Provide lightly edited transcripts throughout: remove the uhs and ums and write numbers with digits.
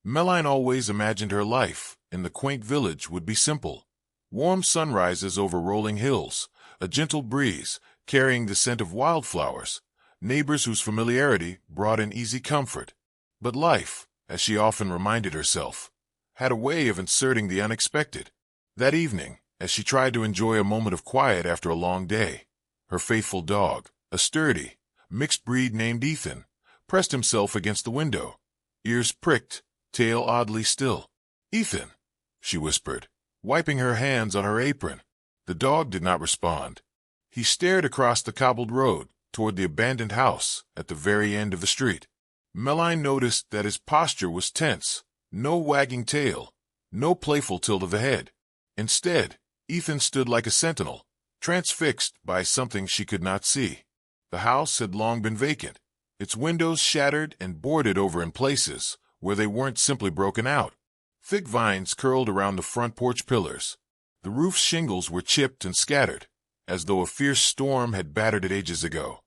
Meline always imagined her life in the quaint village would be simple. Warm sunrises over rolling hills, a gentle breeze carrying the scent of wildflowers, neighbors whose familiarity brought an easy comfort. But life, as she often reminded herself, had a way of inserting the unexpected. That evening, as she tried to enjoy a moment of quiet after a long day, her faithful dog, a sturdy, mixed breed named Ethan, pressed himself against the window, ears pricked, tail oddly still. "Ethan," she whispered, wiping her hands on her apron. The dog did not respond. He stared across the cobbled road toward the abandoned house at the very end of the street. Meline noticed that his posture was tense, no wagging tail, no playful tilt of the head. Instead, Ethan stood like a sentinel, transfixed by something she could not see. The house had long been vacant, its windows shattered and boarded over in places where they weren't simply broken out. Thick vines curled around the front porch pillars. The roof's shingles were chipped and scattered, as though a fierce storm had battered it ages ago.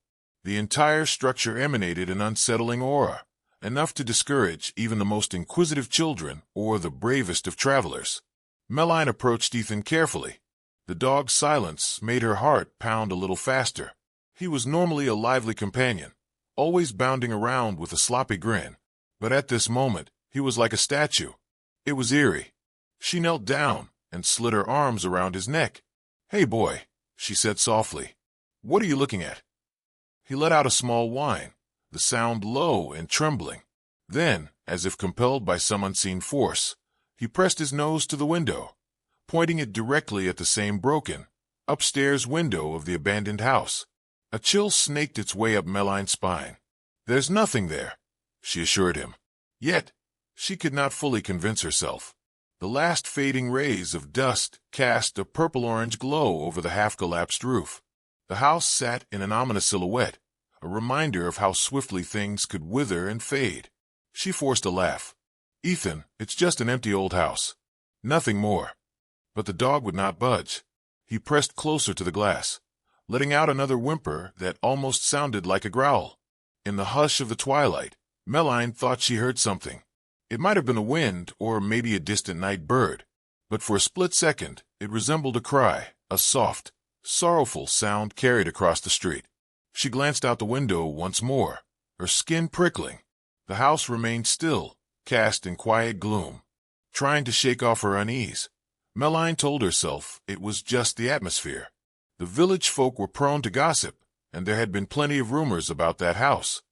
The entire structure emanated an unsettling aura, enough to discourage even the most inquisitive children or the bravest of travelers. Meline approached Ethan carefully. The dog's silence made her heart pound a little faster. He was normally a lively companion, always bounding around with a sloppy grin. But at this moment, he was like a statue. It was eerie. She knelt down and slid her arms around his neck. "Hey, boy," she said softly. "What are you looking at?" He let out a small whine, the sound low and trembling. Then, as if compelled by some unseen force, he pressed his nose to the window, pointing it directly at the same broken, upstairs window of the abandoned house. A chill snaked its way up Meline's spine. "There's nothing there," she assured him. Yet, she could not fully convince herself. The last fading rays of dust cast a purple-orange glow over the half-collapsed roof. The house sat in an ominous silhouette, a reminder of how swiftly things could wither and fade. She forced a laugh. "Ethan, it's just an empty old house. Nothing more." But the dog would not budge. He pressed closer to the glass, letting out another whimper that almost sounded like a growl. In the hush of the twilight, Meline thought she heard something. It might have been the wind or maybe a distant night bird, but for a split second it resembled a cry, a soft, sorrowful sound carried across the street. She glanced out the window once more, her skin prickling. The house remained still, cast in quiet gloom. Trying to shake off her unease, Meline told herself it was just the atmosphere. The village folk were prone to gossip, and there had been plenty of rumors about that house.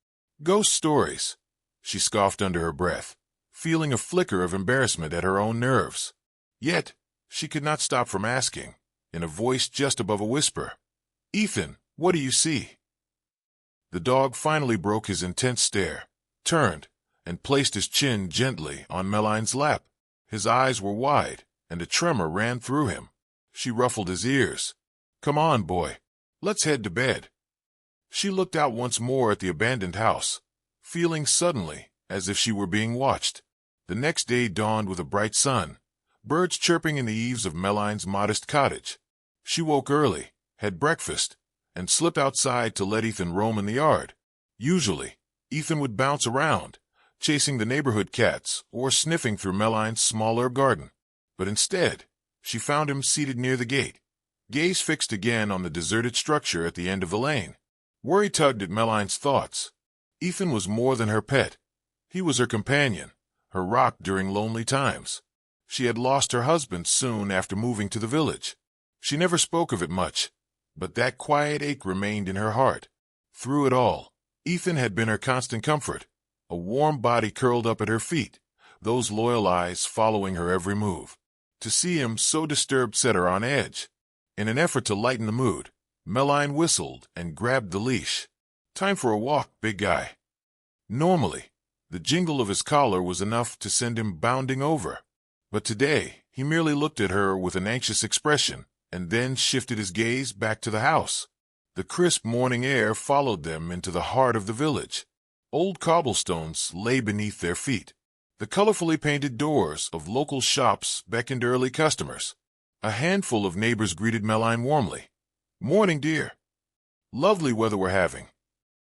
"Ghost stories," she scoffed under her breath, feeling a flicker of embarrassment at her own nerves. Yet, she could not stop from asking, in a voice just above a whisper, "Ethan, what do you see?" The dog finally broke his intense stare, turned, and placed his chin gently on Meline's lap. His eyes were wide, and a tremor ran through him. She ruffled his ears. "Come on, boy. Let's head to bed." She looked out once more at the abandoned house, feeling suddenly as if she were being watched. The next day dawned with a bright sun, birds chirping in the eaves of Meline's modest cottage. She woke early, had breakfast, and slipped outside to let Ethan roam in the yard. Usually, Ethan would bounce around, chasing the neighborhood cats or sniffing through Meline's small herb garden. But instead, she found him seated near the gate, gaze fixed again on the deserted structure at the end of the lane. Worry tugged at Meline's thoughts. Ethan was more than her pet. He was her companion, her rock during lonely times. She had lost her husband soon after moving to the village. She never spoke of it much, but that quiet ache remained in her heart. Through it all, Ethan had been her constant comfort, a warm body curled up at her feet, those loyal eyes following her every move. To see him so disturbed set her on edge. In an effort to lighten the mood, Meline whistled and grabbed the leash. "Time for a walk, big guy." Normally, the jingle of his collar was enough to send him bounding over. But today, he merely looked at her with an anxious expression, and then shifted his gaze back to the house. The crisp morning air followed them into the heart of the village. Old cobblestones lay beneath their feet. The colorfully painted doors of local shops beckoned early customers. A handful of neighbors greeted Meline warmly. "Morning, dear. Lovely weather we're having."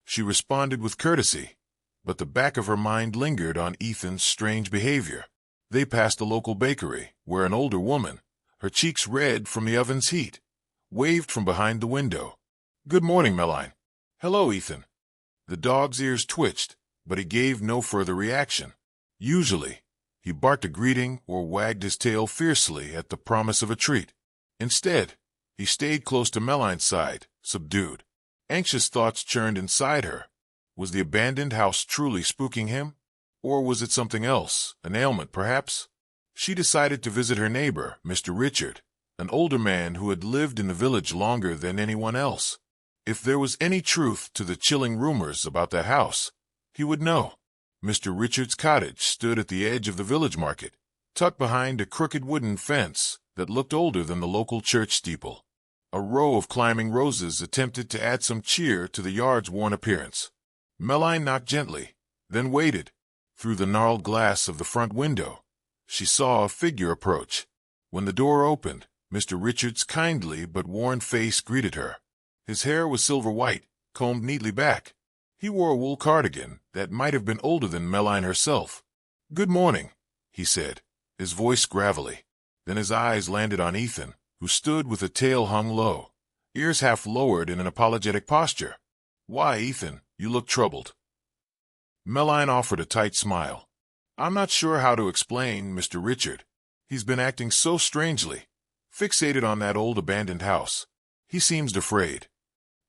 She responded with courtesy, but the back of her mind lingered on Ethan's strange behavior. They passed a local bakery, where an older woman, her cheeks red from the oven's heat, waved from behind the window. "Good morning, Meline." "Hello, Ethan." The dog's ears twitched, but he gave no further reaction. Usually, he barked a greeting or wagged his tail fiercely at the promise of a treat. Instead, he stayed close to Meline's side, subdued. Anxious thoughts churned inside her. Was the abandoned house truly spooking him? Or was it something else, an ailment perhaps? She decided to visit her neighbor, Mr. Richard, an older man who had lived in the village longer than anyone else. If there was any truth to the chilling rumors about that house, he would know. Mr. Richard's cottage stood at the edge of the village market, tucked behind a crooked wooden fence that looked older than the local church steeple. A row of climbing roses attempted to add some cheer to the yard's worn appearance. Meline knocked gently, then waited. Through the gnarled glass of the front window, she saw a figure approach. When the door opened, Mr. Richard's kindly but worn face greeted her. His hair was silver white, combed neatly back. He wore a wool cardigan that might have been older than Meline herself. "Good morning," he said, his voice gravelly. Then his eyes landed on Ethan, who stood with a tail hung low, ears half lowered in an apologetic posture. "Why, Ethan, you look troubled." Meline offered a tight smile. "I'm not sure how to explain Mr. Richard. He's been acting so strangely, fixated on that old abandoned house. He seems afraid."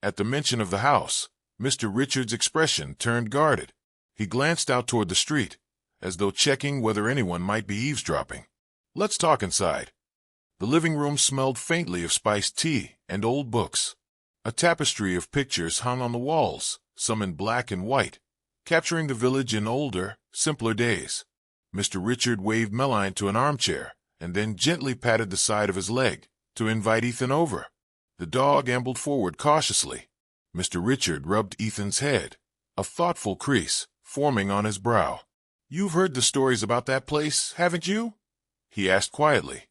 At the mention of the house, Mr. Richard's expression turned guarded. He glanced out toward the street, as though checking whether anyone might be eavesdropping. "Let's talk inside." The living room smelled faintly of spiced tea and old books. A tapestry of pictures hung on the walls, some in black and white, capturing the village in older, simpler days. Mr. Richard waved Meline to an armchair, and then gently patted the side of his leg to invite Ethan over. The dog ambled forward cautiously. Mr. Richard rubbed Ethan's head, a thoughtful crease forming on his brow. "You've heard the stories about that place, haven't you?" he asked quietly,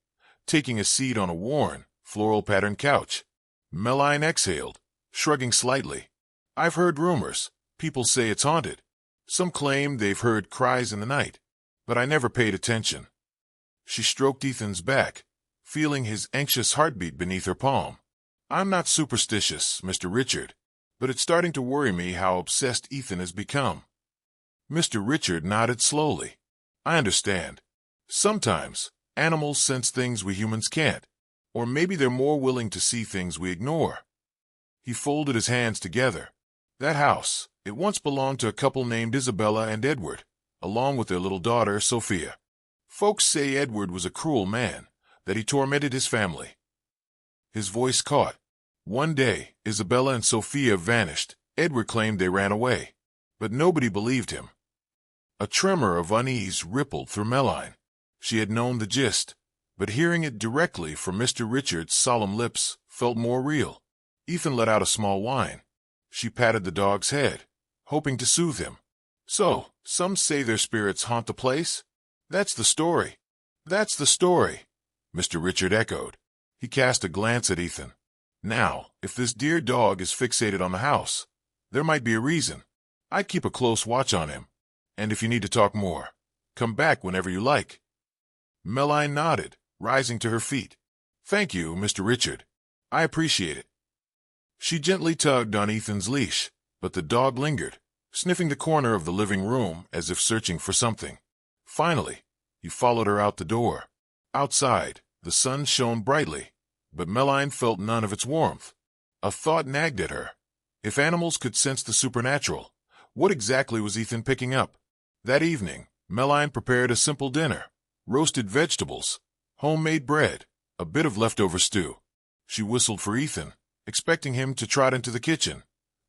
taking a seat on a worn, floral-patterned couch. Meline exhaled, shrugging slightly. "I've heard rumors. People say it's haunted. Some claim they've heard cries in the night, but I never paid attention." She stroked Ethan's back, feeling his anxious heartbeat beneath her palm. "I'm not superstitious, Mr. Richard, but it's starting to worry me how obsessed Ethan has become." Mr. Richard nodded slowly. "I understand. Sometimes animals sense things we humans can't, or maybe they're more willing to see things we ignore." He folded his hands together. "That house, it once belonged to a couple named Isabella and Edward, along with their little daughter, Sophia. Folks say Edward was a cruel man, that he tormented his family." His voice caught. "One day, Isabella and Sophia vanished. Edward claimed they ran away, but nobody believed him." A tremor of unease rippled through Meline. She had known the gist, but hearing it directly from Mr. Richard's solemn lips felt more real. Ethan let out a small whine. She patted the dog's head, hoping to soothe him. "So, some say their spirits haunt the place? That's the story." "That's the story," Mr. Richard echoed. He cast a glance at Ethan. "Now, if this dear dog is fixated on the house, there might be a reason. I'd keep a close watch on him. And if you need to talk more, come back whenever you like." Meline nodded, rising to her feet. "Thank you, Mr. Richard. I appreciate it." She gently tugged on Ethan's leash, but the dog lingered, sniffing the corner of the living room as if searching for something. Finally, he followed her out the door. Outside, the sun shone brightly, but Meline felt none of its warmth. A thought nagged at her. If animals could sense the supernatural, what exactly was Ethan picking up? That evening, Meline prepared a simple dinner: roasted vegetables, homemade bread, a bit of leftover stew. She whistled for Ethan, expecting him to trot into the kitchen,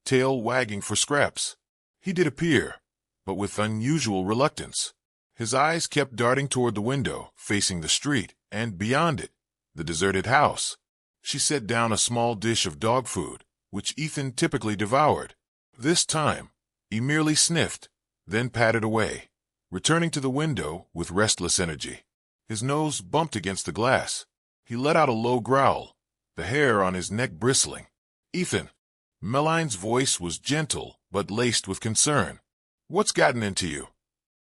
tail wagging for scraps. He did appear, but with unusual reluctance. His eyes kept darting toward the window, facing the street, and beyond it, the deserted house. She set down a small dish of dog food, which Ethan typically devoured. This time, he merely sniffed, then patted away, returning to the window with restless energy. His nose bumped against the glass. He let out a low growl, the hair on his neck bristling. "Ethan." Meline's voice was gentle but laced with concern. What's gotten into you?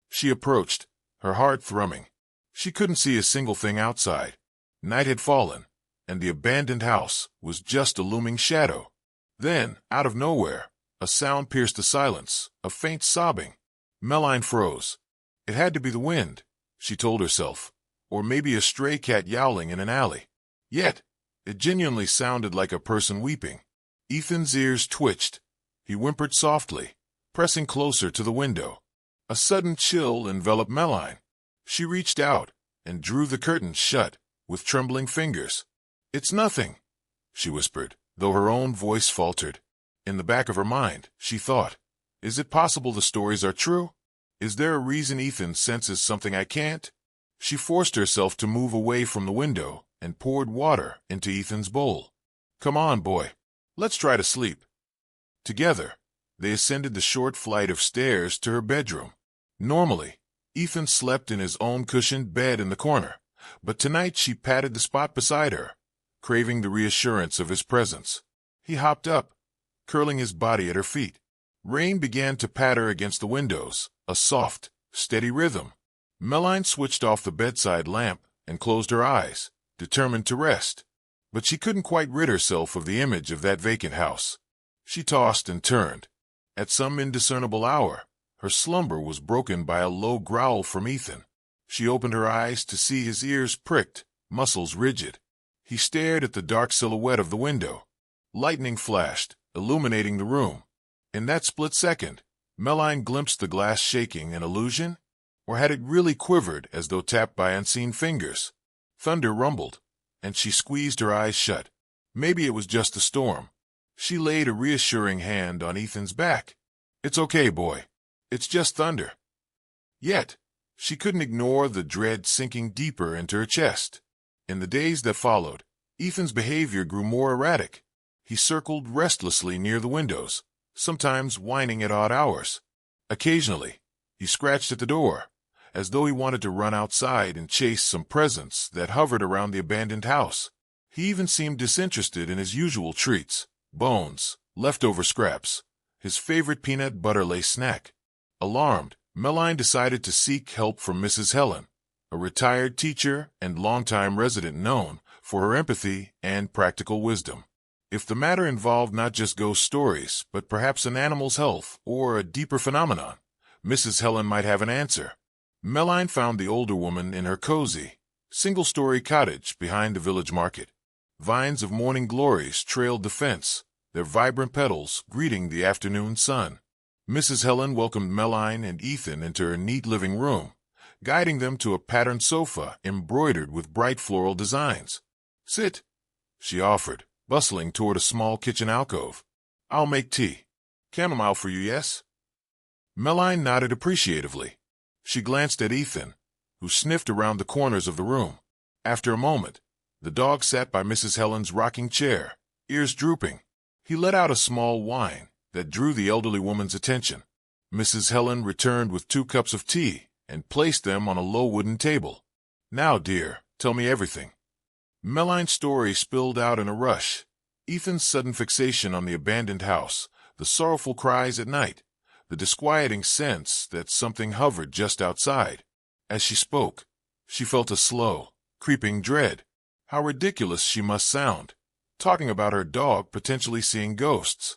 She approached, her heart thrumming. She couldn't see a single thing outside. Night had fallen, and the abandoned house was just a looming shadow. Then, out of nowhere, a sound pierced the silence, a faint sobbing. Melline froze. It had to be the wind, she told herself, or maybe a stray cat yowling in an alley. Yet, it genuinely sounded like a person weeping. Ethan's ears twitched. He whimpered softly, pressing closer to the window. A sudden chill enveloped Melline. She reached out and drew the curtains shut with trembling fingers. "It's nothing," she whispered, though her own voice faltered. In the back of her mind, she thought, is it possible the stories are true? Is there a reason Ethan senses something I can't? She forced herself to move away from the window and poured water into Ethan's bowl. "Come on, boy. Let's try to sleep." Together, they ascended the short flight of stairs to her bedroom. Normally, Ethan slept in his own cushioned bed in the corner, but tonight she patted the spot beside her, craving the reassurance of his presence. He hopped up, curling his body at her feet. Rain began to patter against the windows, a soft, steady rhythm. Melline switched off the bedside lamp and closed her eyes, determined to rest. But she couldn't quite rid herself of the image of that vacant house. She tossed and turned. At some indiscernible hour, her slumber was broken by a low growl from Ethan. She opened her eyes to see his ears pricked, muscles rigid. He stared at the dark silhouette of the window. Lightning flashed, illuminating the room. In that split second, Melline glimpsed the glass shaking an illusion? Or had it really quivered as though tapped by unseen fingers? Thunder rumbled, and she squeezed her eyes shut. Maybe it was just a storm. She laid a reassuring hand on Ethan's back. "It's okay, boy. It's just thunder." Yet, she couldn't ignore the dread sinking deeper into her chest. In the days that followed, Ethan's behavior grew more erratic. He circled restlessly near the windows, sometimes whining at odd hours. Occasionally, he scratched at the door, as though he wanted to run outside and chase some presence that hovered around the abandoned house. He even seemed disinterested in his usual treats, bones, leftover scraps, his favorite peanut butter lace snack. Alarmed, Melline decided to seek help from Mrs. Helen, a retired teacher and longtime resident known for her empathy and practical wisdom. If the matter involved not just ghost stories, but perhaps an animal's health or a deeper phenomenon, Mrs. Helen might have an answer. Melline found the older woman in her cozy, single-story cottage behind the village market. Vines of morning glories trailed the fence, their vibrant petals greeting the afternoon sun. Mrs. Helen welcomed Melline and Ethan into her neat living room, guiding them to a patterned sofa embroidered with bright floral designs. "Sit," she offered, bustling toward a small kitchen alcove. "I'll make tea. Chamomile for you, yes?" Melline nodded appreciatively. She glanced at Ethan, who sniffed around the corners of the room. After a moment, the dog sat by Mrs. Helen's rocking chair, ears drooping. He let out a small whine that drew the elderly woman's attention. Mrs. Helen returned with 2 cups of tea and placed them on a low wooden table. "Now, dear, tell me everything." Melline's story spilled out in a rush. Ethan's sudden fixation on the abandoned house, the sorrowful cries at night, the disquieting sense that something hovered just outside. As she spoke, she felt a slow, creeping dread. How ridiculous she must sound, talking about her dog potentially seeing ghosts.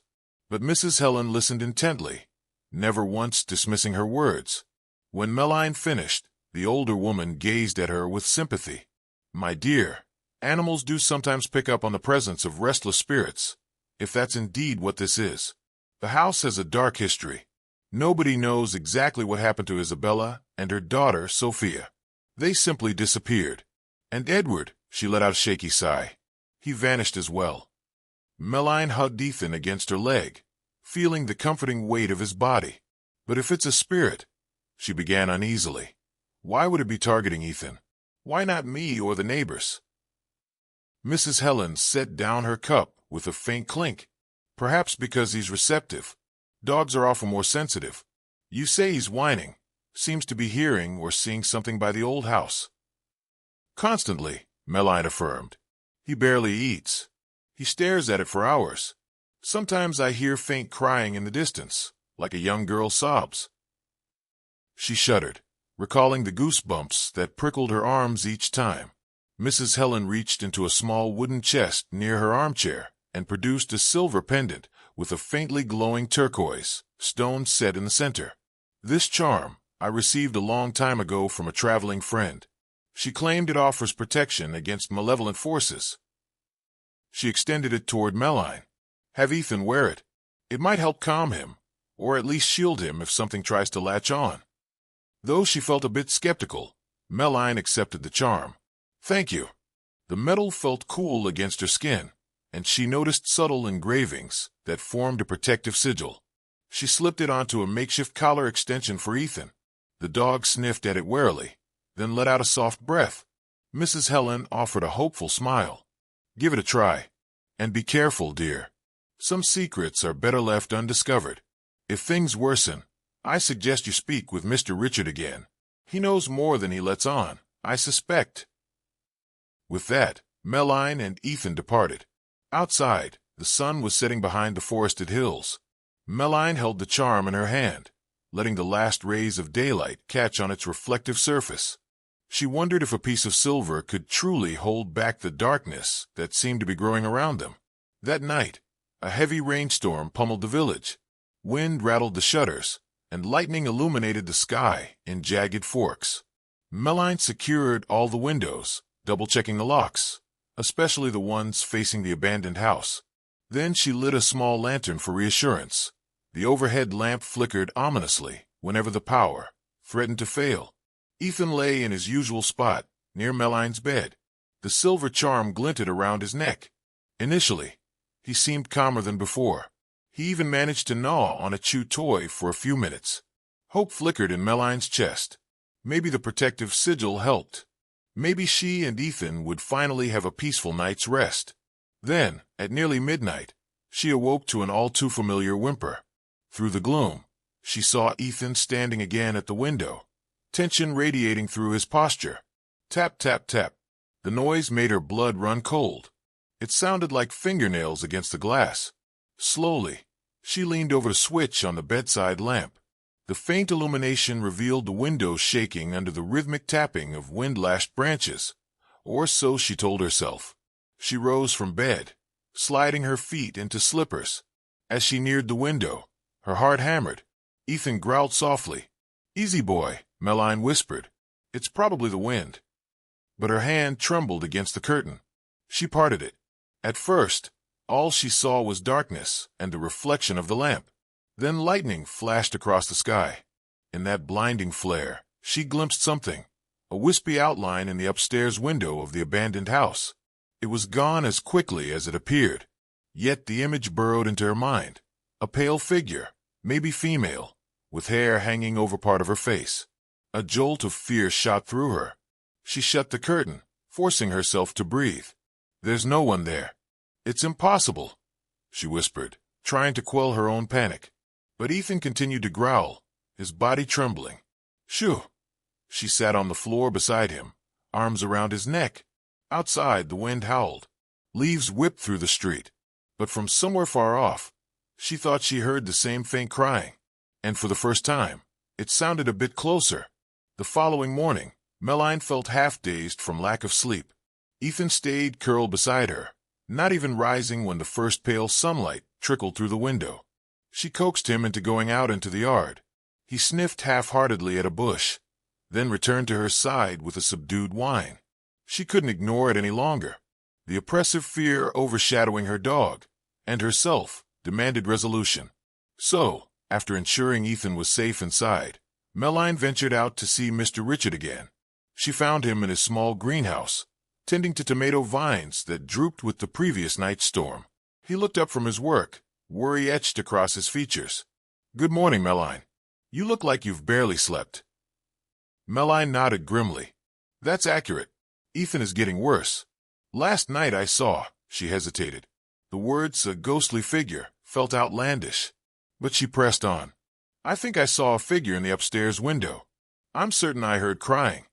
But Mrs. Helen listened intently, never once dismissing her words. When Melline finished, the older woman gazed at her with sympathy. "My dear, animals do sometimes pick up on the presence of restless spirits, if that's indeed what this is. The house has a dark history. Nobody knows exactly what happened to Isabella and her daughter, Sophia. They simply disappeared. And Edward," she let out a shaky sigh, "he vanished as well." Melline hugged Ethan against her leg, feeling the comforting weight of his body. "But if it's a spirit," she began uneasily, "why would it be targeting Ethan? Why not me or the neighbors?" Mrs. Helen set down her cup with a faint clink. "Perhaps because he's receptive. Dogs are often more sensitive. You say he's whining. Seems to be hearing or seeing something by the old house." "Constantly," Melline affirmed. "He barely eats. He stares at it for hours. Sometimes I hear faint crying in the distance, like a young girl sobs. She shuddered, recalling the goosebumps that prickled her arms each time. Mrs. Helen reached into a small wooden chest near her armchair and produced a silver pendant with a faintly glowing turquoise stone set in the center. This charm I received a long time ago from a traveling friend. She claimed it offers protection against malevolent forces. She extended it toward Melline. Have Ethan wear it. It might help calm him, or at least shield him if something tries to latch on. Though she felt a bit skeptical, Melline accepted the charm. Thank you. The metal felt cool against her skin, and she noticed subtle engravings that formed a protective sigil. She slipped it onto a makeshift collar extension for Ethan. The dog sniffed at it warily, then let out a soft breath. Mrs. Helen offered a hopeful smile. Give it a try. And be careful, dear. Some secrets are better left undiscovered. If things worsen, I suggest you speak with Mr. Richard again. He knows more than he lets on, I suspect. With that, Melline and Ethan departed. Outside, the sun was setting behind the forested hills. Melline held the charm in her hand, letting the last rays of daylight catch on its reflective surface. She wondered if a piece of silver could truly hold back the darkness that seemed to be growing around them. That night, a heavy rainstorm pummeled the village. Wind rattled the shutters, and lightning illuminated the sky in jagged forks. Melline secured all the windows, double-checking the locks, especially the ones facing the abandoned house. Then she lit a small lantern for reassurance. The overhead lamp flickered ominously whenever the power threatened to fail. Ethan lay in his usual spot, near Melline's bed. The silver charm glinted around his neck. Initially, he seemed calmer than before. He even managed to gnaw on a chew toy for a few minutes. Hope flickered in Melline's chest. Maybe the protective sigil helped. Maybe she and Ethan would finally have a peaceful night's rest. Then, at nearly midnight, she awoke to an all-too-familiar whimper. Through the gloom, she saw Ethan standing again at the window, tension radiating through his posture. Tap, tap, tap. The noise made her blood run cold. It sounded like fingernails against the glass. Slowly, she leaned over the switch on the bedside lamp. The faint illumination revealed the window shaking under the rhythmic tapping of wind-lashed branches, or so she told herself. She rose from bed, sliding her feet into slippers. As she neared the window, her heart hammered. Ethan growled softly. "Easy, boy," Melline whispered. "It's probably the wind." But her hand trembled against the curtain. She parted it. At first, all she saw was darkness and the reflection of the lamp. Then lightning flashed across the sky. In that blinding flare, she glimpsed something, a wispy outline in the upstairs window of the abandoned house. It was gone as quickly as it appeared. Yet the image burrowed into her mind. A pale figure, maybe female, with hair hanging over part of her face. A jolt of fear shot through her. She shut the curtain, forcing herself to breathe. "There's no one there. It's impossible," she whispered, trying to quell her own panic. But Ethan continued to growl, his body trembling. "Shoo!" She sat on the floor beside him, arms around his neck. Outside, the wind howled. Leaves whipped through the street. But from somewhere far off, she thought she heard the same faint crying. And for the first time, it sounded a bit closer. The following morning, Melline felt half-dazed from lack of sleep. Ethan stayed curled beside her, not even rising when the first pale sunlight trickled through the window. She coaxed him into going out into the yard. He sniffed half-heartedly at a bush, then returned to her side with a subdued whine. She couldn't ignore it any longer. The oppressive fear overshadowing her dog and herself demanded resolution. So, after ensuring Ethan was safe inside, Melline ventured out to see Mr. Richard again. She found him in his small greenhouse, tending to tomato vines that drooped with the previous night's storm. He looked up from his work, worry etched across his features. "Good morning, Melline. You look like you've barely slept." Melline nodded grimly. "That's accurate. Ethan is getting worse. Last night I saw," she hesitated. The words, "a ghostly figure," felt outlandish. But she pressed on. "I think I saw a figure in the upstairs window. I'm certain I heard crying."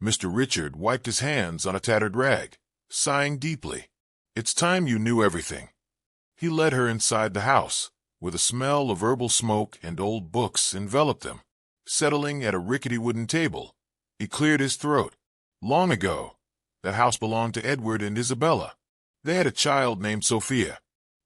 Mr. Richard wiped his hands on a tattered rag, sighing deeply. "It's time you knew everything." He led her inside the house, where the smell of herbal smoke and old books enveloped them. settling at a rickety wooden table. He cleared his throat. Long ago, that house belonged to Edward and Isabella. They had a child named Sophia.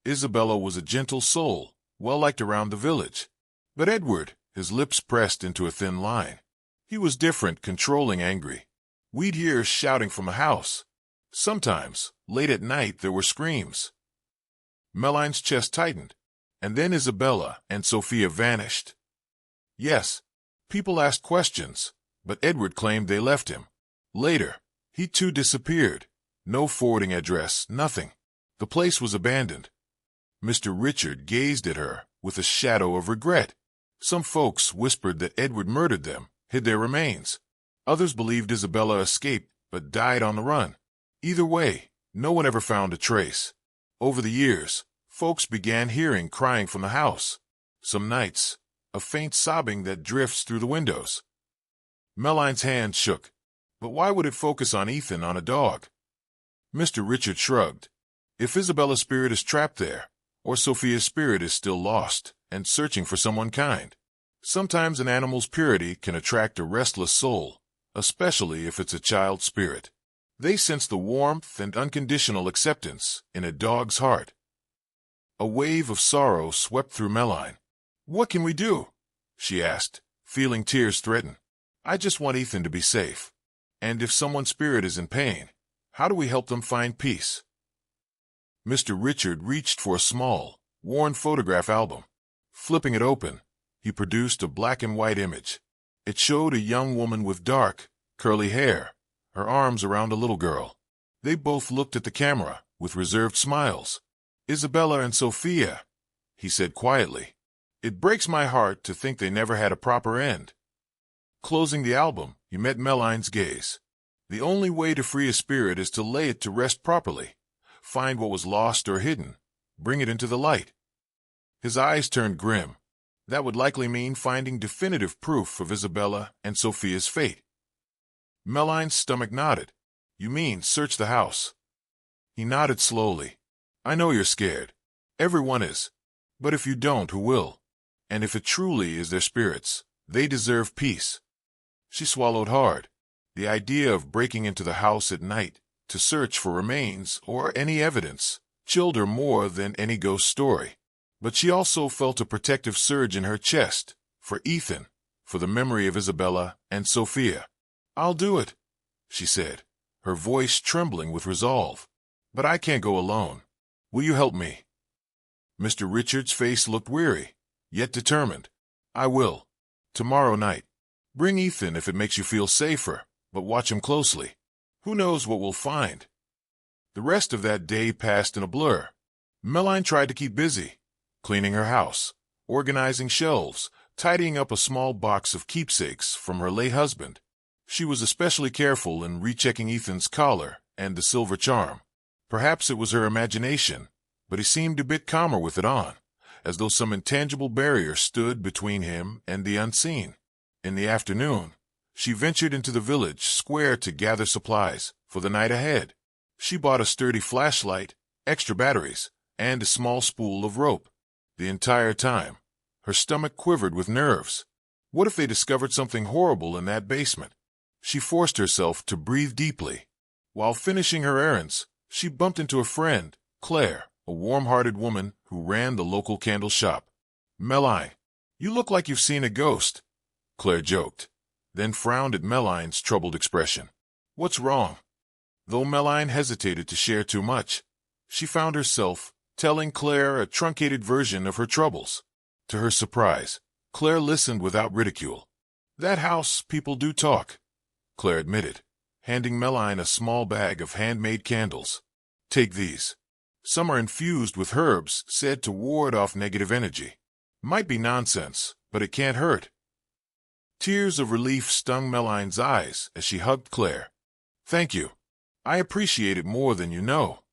Isabella was a gentle soul, well-liked around the village. But Edward, his lips pressed into a thin line. He was different, controlling, angry. We'd hear shouting from the house. Sometimes, late at night, there were screams. Meline's chest tightened, and then Isabella and Sophia vanished. Yes, people asked questions, but Edward claimed they left him. Later, he too disappeared. No forwarding address, nothing. The place was abandoned. Mr. Richard gazed at her with a shadow of regret. Some folks whispered that Edward murdered them, hid their remains. Others believed Isabella escaped but died on the run. Either way, no one ever found a trace. Over the years, folks began hearing crying from the house. Some nights, a faint sobbing that drifts through the windows. Meline's hand shook. But why would it focus on Ethan, on a dog? Mr. Richard shrugged. If Isabella's spirit is trapped there, or Sophia's spirit is still lost and searching for someone kind, sometimes an animal's purity can attract a restless soul, especially if it's a child's spirit. They sense the warmth and unconditional acceptance in a dog's heart. A wave of sorrow swept through Meline. "What can we do?" she asked, feeling tears threaten. "I just want Ethan to be safe. And if someone's spirit is in pain, how do we help them find peace?" Mr. Richard reached for a small, worn photograph album. Flipping it open, he produced a black-and-white image. It showed a young woman with dark, curly hair, her arms around a little girl. They both looked at the camera with reserved smiles. "Isabella and Sophia," he said quietly. "It breaks my heart to think they never had a proper end." Closing the album, he met Meline's gaze. The only way to free a spirit is to lay it to rest properly. Find what was lost or hidden. Bring it into the light. His eyes turned grim. That would likely mean finding definitive proof of Isabella and Sophia's fate. Meline's stomach nodded. "You mean search the house?" He nodded slowly. "I know you're scared. Everyone is. But if you don't, who will? And if it truly is their spirits, they deserve peace." She swallowed hard. The idea of breaking into the house at night to search for remains or any evidence chilled her more than any ghost story. But she also felt a protective surge in her chest, for Ethan, for the memory of Isabella and Sophia. "I'll do it," she said, her voice trembling with resolve. "But I can't go alone. Will you help me?" Mr. Richard's face looked weary, yet determined. "I will. Tomorrow night. Bring Ethan if it makes you feel safer, but watch him closely. Who knows what we'll find?" The rest of that day passed in a blur. Meline tried to keep busy, cleaning her house, organizing shelves, tidying up a small box of keepsakes from her late husband. She was especially careful in rechecking Ethan's collar and the silver charm. Perhaps it was her imagination, but he seemed a bit calmer with it on, as though some intangible barrier stood between him and the unseen. In the afternoon, she ventured into the village square to gather supplies for the night ahead. She bought a sturdy flashlight, extra batteries, and a small spool of rope. The entire time, her stomach quivered with nerves. What if they discovered something horrible in that basement? She forced herself to breathe deeply. While finishing her errands, she bumped into a friend, Claire, a warm-hearted woman who ran the local candle shop. "Meline, you look like you've seen a ghost," Claire joked, then frowned at Meline's troubled expression. "What's wrong?" Though Meline hesitated to share too much, she found herself telling Claire a truncated version of her troubles. To her surprise, Claire listened without ridicule. "That house, people do talk," Claire admitted, handing Meline a small bag of handmade candles. "Take these. Some are infused with herbs said to ward off negative energy. Might be nonsense, but it can't hurt." Tears of relief stung Meline's eyes as she hugged Claire. "Thank you. I appreciate it more than you know."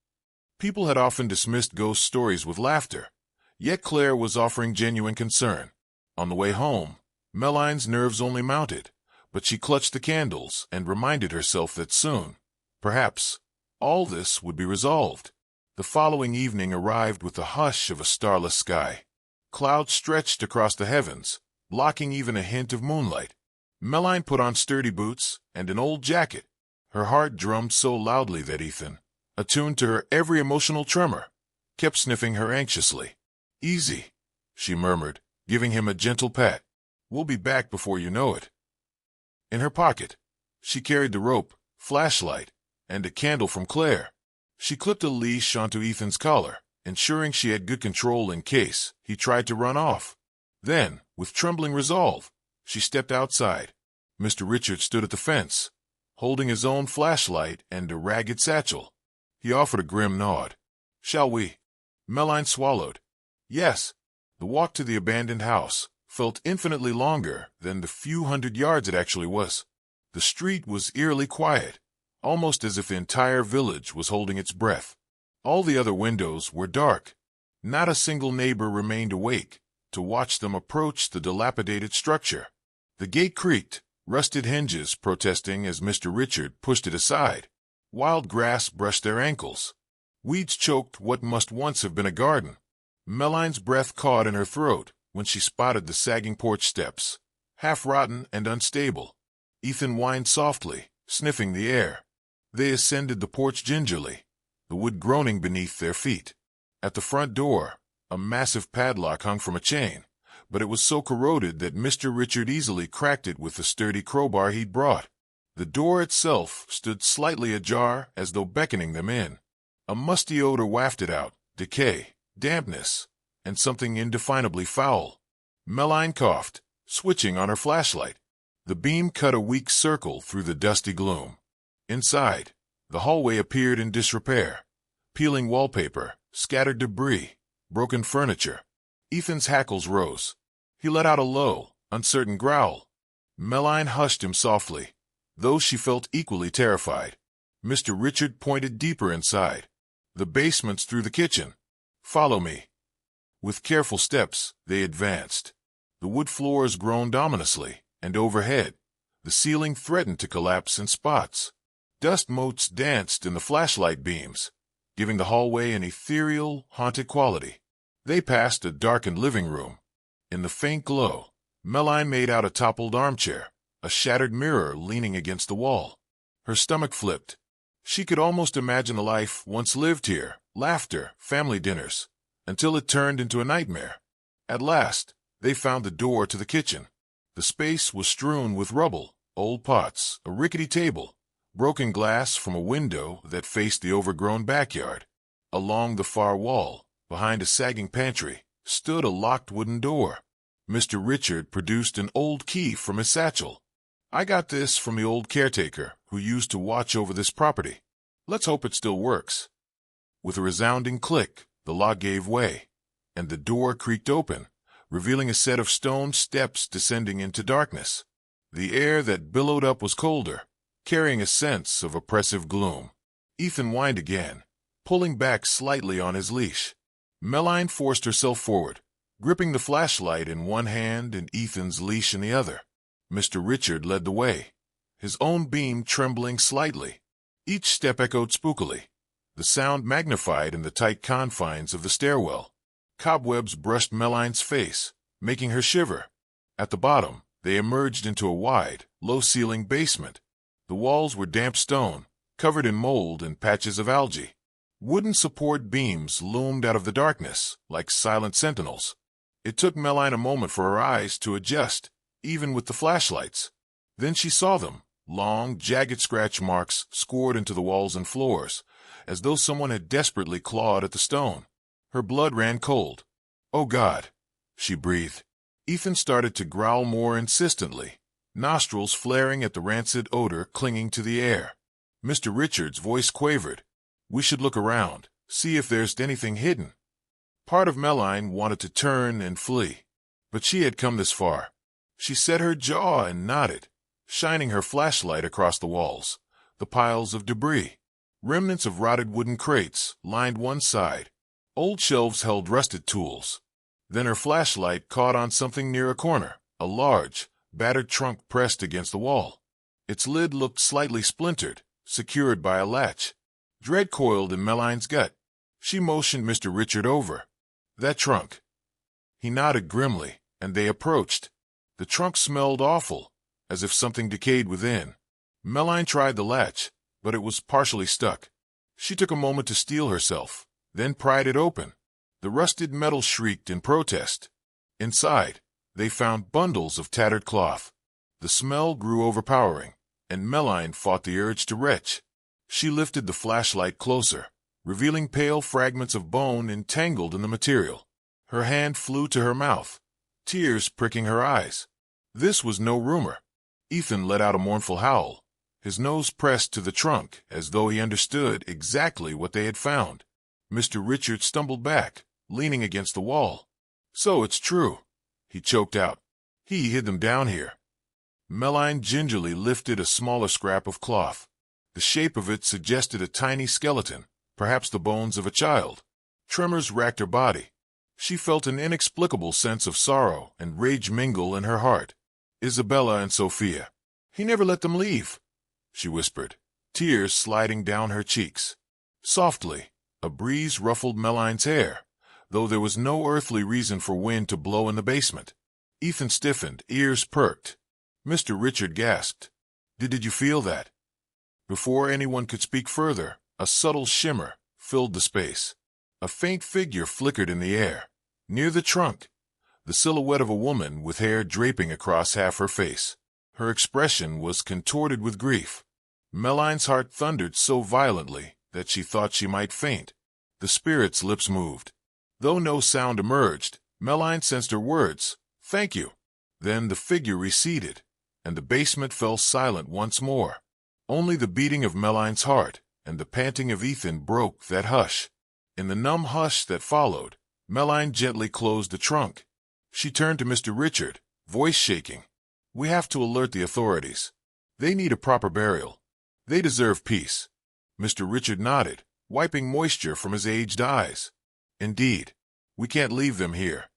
People had often dismissed ghost stories with laughter, yet Claire was offering genuine concern. On the way home, Meline's nerves only mounted, but she clutched the candles and reminded herself that soon, perhaps, all this would be resolved. The following evening arrived with the hush of a starless sky. Clouds stretched across the heavens, blocking even a hint of moonlight. Meline put on sturdy boots and an old jacket. Her heart drummed so loudly that Ethan, attuned to her every emotional tremor, kept sniffing her anxiously. "Easy," she murmured, giving him a gentle pat. "We'll be back before you know it." In her pocket, she carried the rope, flashlight, and a candle from Claire. She clipped a leash onto Ethan's collar, ensuring she had good control in case he tried to run off. Then, with trembling resolve, she stepped outside. Mr. Richard stood at the fence, holding his own flashlight and a ragged satchel. He offered a grim nod. "Shall we?" Meline swallowed. Yes. The walk to the abandoned house felt infinitely longer than the few hundred yards it actually was. The street was eerily quiet, almost as if the entire village was holding its breath. All the other windows were dark. Not a single neighbor remained awake to watch them approach the dilapidated structure. The gate creaked, rusted hinges protesting as Mr. Richard pushed it aside. Wild grass brushed their ankles. Weeds choked what must once have been a garden. Meline's breath caught in her throat when she spotted the sagging porch steps, half-rotten and unstable. Ethan whined softly, sniffing the air. They ascended the porch gingerly, the wood groaning beneath their feet. At the front door, a massive padlock hung from a chain, but it was so corroded that Mr. Richard easily cracked it with the sturdy crowbar he'd brought. The door itself stood slightly ajar as though beckoning them in. A musty odor wafted out, decay, dampness, and something indefinably foul. Meline coughed, switching on her flashlight. The beam cut a weak circle through the dusty gloom. Inside, the hallway appeared in disrepair. Peeling wallpaper, scattered debris, broken furniture. Ethan's hackles rose. He let out a low, uncertain growl. Meline hushed him softly, though she felt equally terrified. Mr. Richard pointed deeper inside. "The basement's through the kitchen. Follow me." With careful steps, they advanced. The wood floors groaned ominously, and overhead, the ceiling threatened to collapse in spots. Dust motes danced in the flashlight beams, giving the hallway an ethereal, haunted quality. They passed a darkened living room. In the faint glow, Meline made out a toppled armchair, a shattered mirror leaning against the wall. Her stomach flipped. She could almost imagine a life once lived here, laughter, family dinners, until it turned into a nightmare. At last, they found the door to the kitchen. The space was strewn with rubble, old pots, a rickety table, broken glass from a window that faced the overgrown backyard. Along the far wall, behind a sagging pantry, stood a locked wooden door. Mr. Richard produced an old key from his satchel. "I got this from the old caretaker who used to watch over this property. Let's hope it still works." With a resounding click, the lock gave way, and the door creaked open, revealing a set of stone steps descending into darkness. The air that billowed up was colder, carrying a sense of oppressive gloom. Ethan whined again, pulling back slightly on his leash. Meline forced herself forward, gripping the flashlight in one hand and Ethan's leash in the other. Mr. Richard led the way, his own beam trembling slightly. Each step echoed spookily, the sound magnified in the tight confines of the stairwell. Cobwebs brushed Meline's face, making her shiver. At the bottom, they emerged into a wide, low-ceilinged basement. The walls were damp stone, covered in mold and patches of algae. Wooden support beams loomed out of the darkness, like silent sentinels. It took Meline a moment for her eyes to adjust, even with the flashlights. Then she saw them, long, jagged scratch marks scored into the walls and floors, as though someone had desperately clawed at the stone. Her blood ran cold. "Oh God," she breathed. Ethan started to growl more insistently, nostrils flaring at the rancid odor clinging to the air. Mr. Richard's voice quavered. "We should look around, see if there's anything hidden." Part of Meline wanted to turn and flee, but she had come this far. She set her jaw and nodded, shining her flashlight across the walls, the piles of debris. Remnants of rotted wooden crates lined one side. Old shelves held rusted tools. Then her flashlight caught on something near a corner, a large, battered trunk pressed against the wall. Its lid looked slightly splintered, secured by a latch. Dread coiled in Meline's gut. She motioned Mr. Richard over. "That trunk." He nodded grimly, and they approached. The trunk smelled awful, as if something decayed within. Melline tried the latch, but it was partially stuck. She took a moment to steel herself, then pried it open. The rusted metal shrieked in protest. Inside, they found bundles of tattered cloth. The smell grew overpowering, and Melline fought the urge to retch. She lifted the flashlight closer, revealing pale fragments of bone entangled in the material. Her hand flew to her mouth, tears pricking her eyes. This was no rumor. Ethan let out a mournful howl, his nose pressed to the trunk as though he understood exactly what they had found. Mr. Richard stumbled back, leaning against the wall. "So it's true," he choked out. "He hid them down here." Melline gingerly lifted a smaller scrap of cloth. The shape of it suggested a tiny skeleton, perhaps the bones of a child. Tremors racked her body. She felt an inexplicable sense of sorrow and rage mingle in her heart. Isabella and Sophia. "He never let them leave," she whispered, tears sliding down her cheeks. Softly, a breeze ruffled Melline's hair, though there was no earthly reason for wind to blow in the basement. Ethan stiffened, ears perked. Mr. Richard gasped. Did you feel that?" Before anyone could speak further, a subtle shimmer filled the space. A faint figure flickered in the air, near the trunk, the silhouette of a woman with hair draping across half her face. Her expression was contorted with grief. Melline's heart thundered so violently that she thought she might faint. The spirit's lips moved. Though no sound emerged, Melline sensed her words, "Thank you." Then the figure receded, and the basement fell silent once more. Only the beating of Melline's heart and the panting of Ethan broke that hush. In the numb hush that followed, Melline gently closed the trunk. She turned to Mr. Richard, voice shaking. "We have to alert the authorities. They need a proper burial. They deserve peace." Mr. Richard nodded, wiping moisture from his aged eyes. "Indeed, we can't leave them here."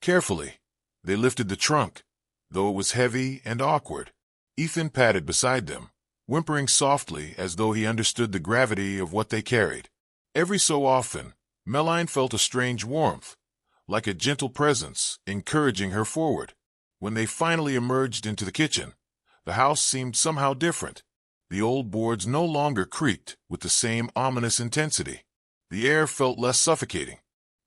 Carefully, they lifted the trunk, though it was heavy and awkward. Ethan padded beside them, whimpering softly as though he understood the gravity of what they carried. Every so often, Melline felt a strange warmth, like a gentle presence encouraging her forward. When they finally emerged into the kitchen, the house seemed somehow different. The old boards no longer creaked with the same ominous intensity. The air felt less suffocating.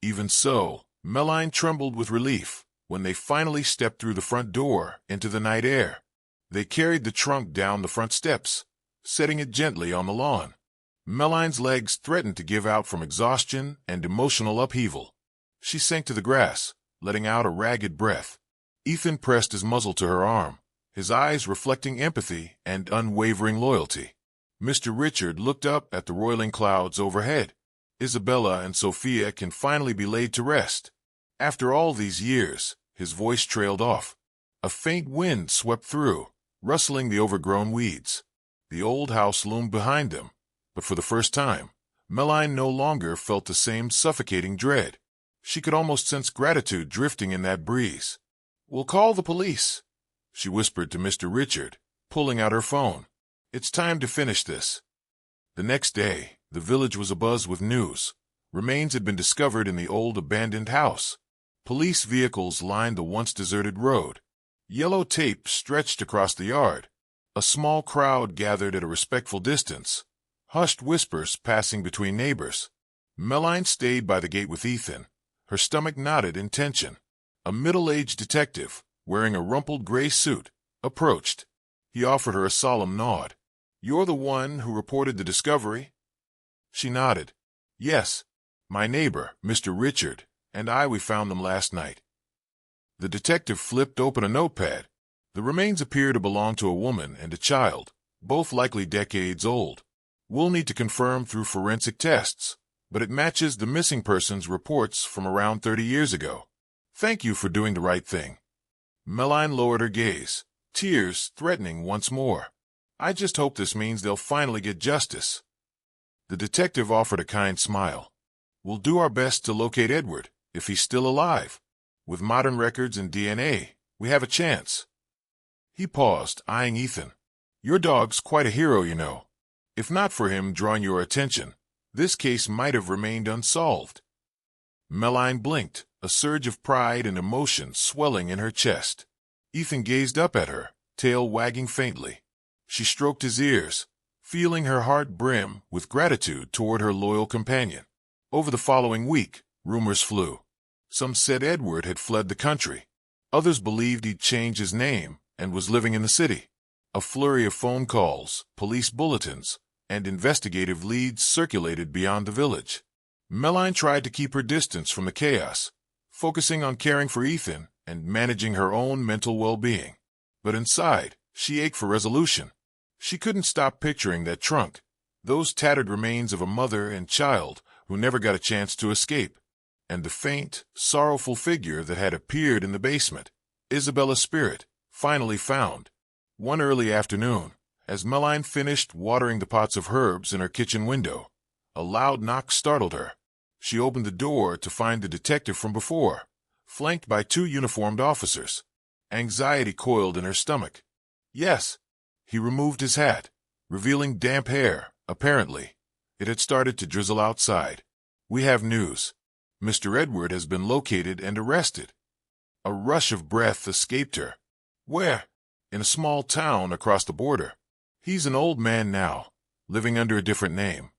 Even so, Melline trembled with relief when they finally stepped through the front door into the night air. They carried the trunk down the front steps, setting it gently on the lawn. Melline's legs threatened to give out from exhaustion and emotional upheaval. She sank to the grass, letting out a ragged breath. Ethan pressed his muzzle to her arm, his eyes reflecting empathy and unwavering loyalty. Mr. Richard looked up at the roiling clouds overhead. Isabella and Sophia can finally be laid to rest. After all these years, his voice trailed off. A faint wind swept through, rustling the overgrown weeds. The old house loomed behind them, but for the first time, Melline no longer felt the same suffocating dread. She could almost sense gratitude drifting in that breeze. "We'll call the police," she whispered to Mr. Richard, pulling out her phone. "It's time to finish this." The next day, the village was abuzz with news. Remains had been discovered in the old abandoned house. Police vehicles lined the once deserted road. Yellow tape stretched across the yard. A small crowd gathered at a respectful distance, hushed whispers passing between neighbors. Melline stayed by the gate with Ethan, her stomach knotted in tension. A middle-aged detective, wearing a rumpled gray suit, approached. He offered her a solemn nod. "You're the one who reported the discovery?" She nodded. "Yes, my neighbor, Mr. Richard, and we found them last night." The detective flipped open a notepad. The remains appear to belong to a woman and a child, both likely decades old. "We'll need to confirm through forensic tests, but it matches the missing person's reports from around 30 years ago. Thank you for doing the right thing." Melline lowered her gaze, tears threatening once more. "I just hope this means they'll finally get justice." The detective offered a kind smile. "We'll do our best to locate Edward, if he's still alive. With modern records and DNA, we have a chance." He paused, eyeing Ethan. "Your dog's quite a hero, you know. If not for him drawing your attention, this case might have remained unsolved." Melline blinked, a surge of pride and emotion swelling in her chest. Ethan gazed up at her, tail wagging faintly. She stroked his ears, feeling her heart brim with gratitude toward her loyal companion. Over the following week, rumors flew. Some said Edward had fled the country. Others believed he'd changed his name and was living in the city. A flurry of phone calls, police bulletins, and investigative leads circulated beyond the village. Melline tried to keep her distance from the chaos, focusing on caring for Ethan and managing her own mental well-being. But inside, she ached for resolution. She couldn't stop picturing that trunk, those tattered remains of a mother and child who never got a chance to escape, and the faint, sorrowful figure that had appeared in the basement, Isabella's spirit, finally found. One early afternoon, as Melline finished watering the pots of herbs in her kitchen window, a loud knock startled her. She opened the door to find the detective from before, flanked by two uniformed officers. Anxiety coiled in her stomach. Yes. He removed his hat, revealing damp hair, apparently. It had started to drizzle outside. We have news. Mr. Edward has been located and arrested. A rush of breath escaped her. Where? In a small town across the border. He's an old man now, living under a different name.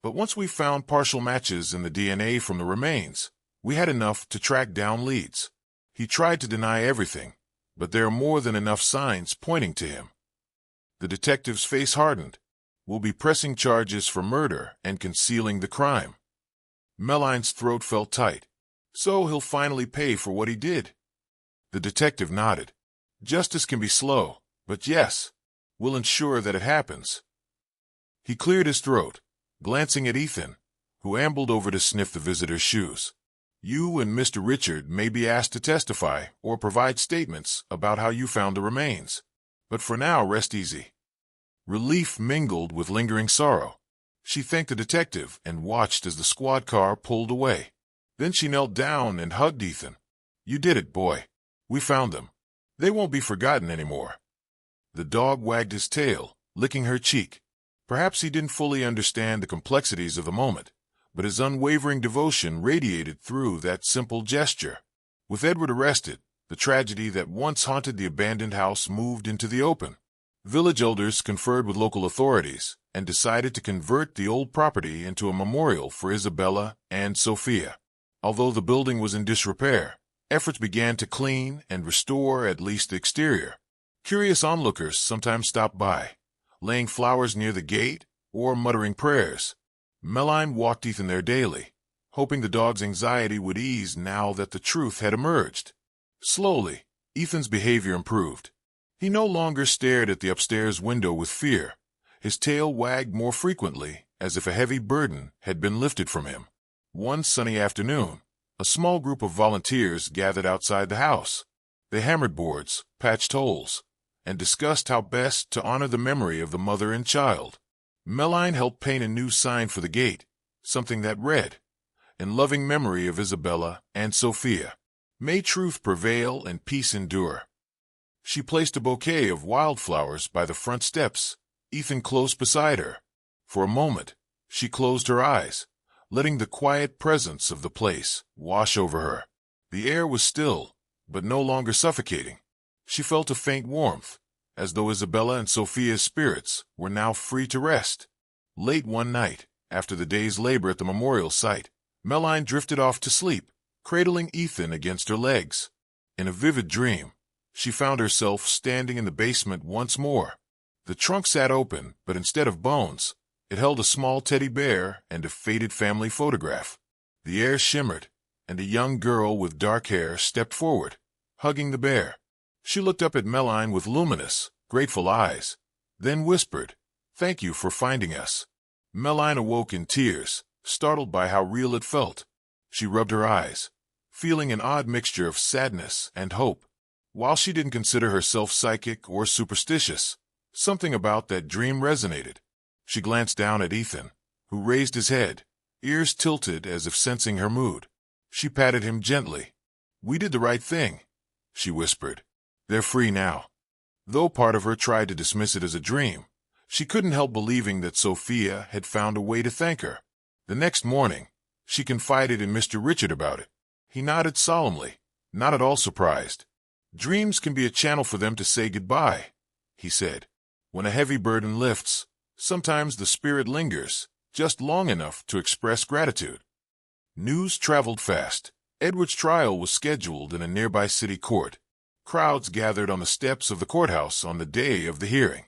But once we found partial matches in the DNA from the remains, we had enough to track down leads. He tried to deny everything, but there are more than enough signs pointing to him. The detective's face hardened. We'll be pressing charges for murder and concealing the crime. Melline's throat felt tight. So he'll finally pay for what he did. The detective nodded. Justice can be slow, but yes, we'll ensure that it happens. He cleared his throat, glancing at Ethan, who ambled over to sniff the visitor's shoes. You and Mr. Richard may be asked to testify or provide statements about how you found the remains. But for now, rest easy. Relief mingled with lingering sorrow. She thanked the detective and watched as the squad car pulled away. Then she knelt down and hugged Ethan. You did it, boy. We found them. They won't be forgotten anymore. The dog wagged his tail, licking her cheek. Perhaps he didn't fully understand the complexities of the moment, but his unwavering devotion radiated through that simple gesture. With Edward arrested, the tragedy that once haunted the abandoned house moved into the open. Village elders conferred with local authorities and decided to convert the old property into a memorial for Isabella and Sophia. Although the building was in disrepair, efforts began to clean and restore at least the exterior. Curious onlookers sometimes stopped by, laying flowers near the gate or muttering prayers. Melline walked Ethan there daily, hoping the dog's anxiety would ease now that the truth had emerged. Slowly, Ethan's behavior improved. He no longer stared at the upstairs window with fear. His tail wagged more frequently, as if a heavy burden had been lifted from him. One sunny afternoon, a small group of volunteers gathered outside the house. They hammered boards, patched holes, and discussed how best to honor the memory of the mother and child. Melline helped paint a new sign for the gate, something that read, "In loving memory of Isabella and Sophia. May truth prevail and peace endure." She placed a bouquet of wildflowers by the front steps, Ethan close beside her. For a moment, she closed her eyes, letting the quiet presence of the place wash over her. The air was still, but no longer suffocating. She felt a faint warmth, as though Isabella and Sophia's spirits were now free to rest. Late one night, after the day's labor at the memorial site, Melline drifted off to sleep, cradling Ethan against her legs. In a vivid dream, she found herself standing in the basement once more. The trunk sat open, but instead of bones, it held a small teddy bear and a faded family photograph. The air shimmered, and a young girl with dark hair stepped forward, hugging the bear. She looked up at Melline with luminous, grateful eyes, then whispered, "Thank you for finding us." Melline awoke in tears, startled by how real it felt. She rubbed her eyes, feeling an odd mixture of sadness and hope. While she didn't consider herself psychic or superstitious, something about that dream resonated. She glanced down at Ethan, who raised his head, ears tilted as if sensing her mood. She patted him gently. "We did the right thing," she whispered. "They're free now." Though part of her tried to dismiss it as a dream, she couldn't help believing that Sophia had found a way to thank her. The next morning, she confided in Mr. Richard about it. He nodded solemnly, not at all surprised. Dreams can be a channel for them to say goodbye, he said. When a heavy burden lifts, sometimes the spirit lingers, just long enough to express gratitude. News traveled fast. Edward's trial was scheduled in a nearby city court. Crowds gathered on the steps of the courthouse on the day of the hearing.